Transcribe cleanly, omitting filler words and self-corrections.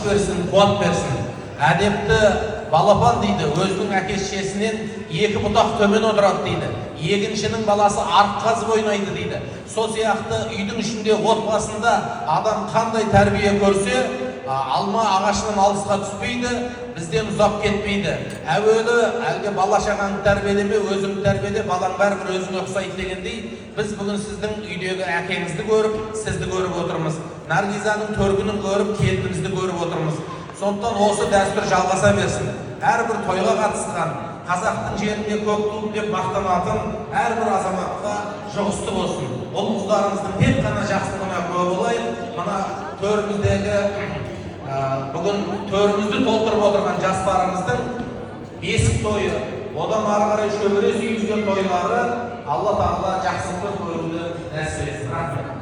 берсін, қуат берсін. Әдепті балапан дейді, өзінің әке-шешесінен 2 бұтақ төмен отырады дейді. Егіншінің баласы арық қазып ойнайды дейді. Сол сияқты үйдің ішінде, отбасында адам қандай тәрбие көрсе, алма ағашынан алысқа түспейді, бізден ұзап кетпейді. Әуелі әлгі бала-шағаны тәрбиелеме, өзің тәрбиеле, балаң бәрібір өзіңе ұқсайды дегендей, біз бүгін сіздің үйдегі әкеңізді көріп, сізді көріп отырмыз. Наргизаның төркінін көріп, келінімізді көріп отырмыз. Сондықтан осы дәстүр жалғаса берсін. Әрбір тойға қатысқан, қазақтың жерінде көк туып деп мақтанатын әрбір азаматқа жұғысты болсын. Ұл-қыздарымыздың тек қана жақсылығына куә болайық. Мына төріміздегі бүгін төрімізді толтырып отырған жастарымыздың бесік тойы, одан ары қарай шөбере сүйгізген тойлары Алла Тағала жақсылықпен көруді нәсіп етсін.